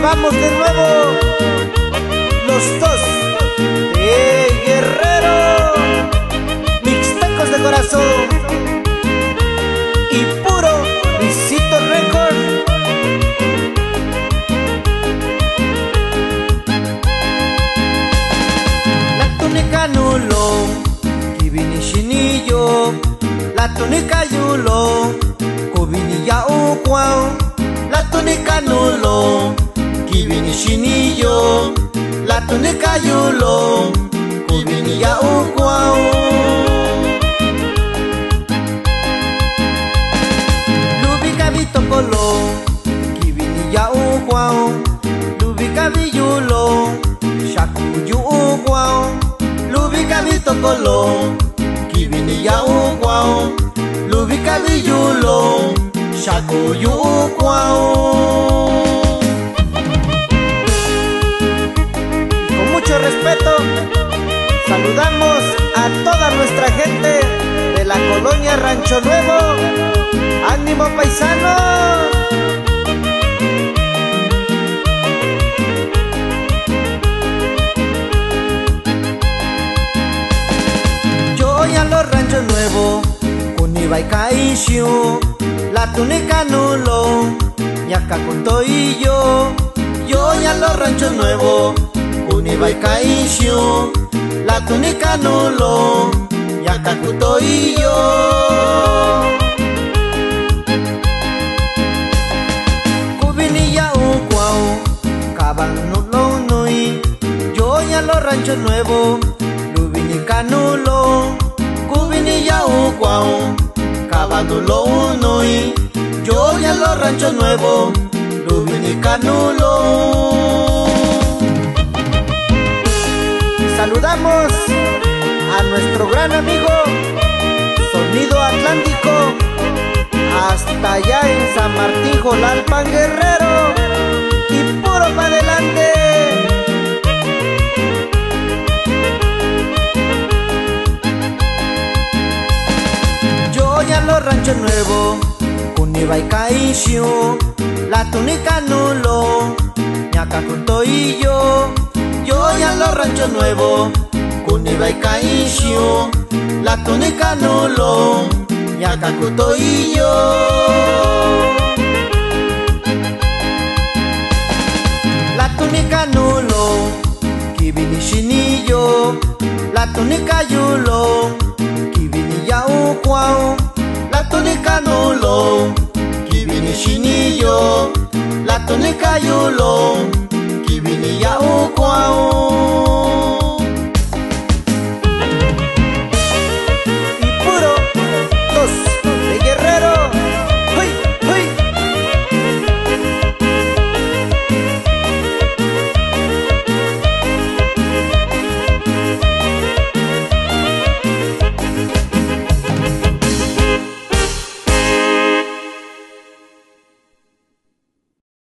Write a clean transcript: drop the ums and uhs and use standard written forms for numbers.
vamos de nuevo, los dos de Guerrero, mixtecos de corazón y puro Luisito Record. La túnica nulo, kibini shinillo, la túnica yulo, kubini ya ukwao. La túnica nulo, kibini shinillo, la túnica yulo, kubini ya ukwao. Lubi kabito kolo, kibini ya ukwao. Lubi kabiyulo, shakuyu ukwao. Lubi kabito kolo, kibini ya ukwao. Lubi kabiyulo, shakuyu ukwao. Con mucho respeto saludamos a toda nuestra gente de la colonia Rancho Nuevo. ¡Ánimo, paisanos! Yo ya los Ranchos Nuevos, Univa y Caisio, la túnica nulo, ñaca con toillo. Yo ya los Ranchos Nuevos, Univa y Caisio, la túnica nulo, ñaca con toillo. Kubini ya ukwao, kaban nulo nui. Yo ya los Ranchos Nuevos, lubini canulo, kubini ya ukwao, cabanulo unoi. Yo ya los Ranchos Nuevos, lubini canulo. Saludamos a nuestro gran amigo Sonido Atlántico, hasta allá en San Martín Jolalpan, Guerrero, y puro pa' adelante. Yo ya los Ranchos Nuevos, Univa y Caisio, la túnica nulo, ñaca con toillo. Yo ya los Ranchos Nuevos, Univa y Caisio, la túnica nulo, ñaca con toillo. La túnica nulo, kibini shinillo, la túnica yulo, kibini ya ukwao. La túnica nulo, kibini shinillo, la túnica yulo, kibini ya ukwao.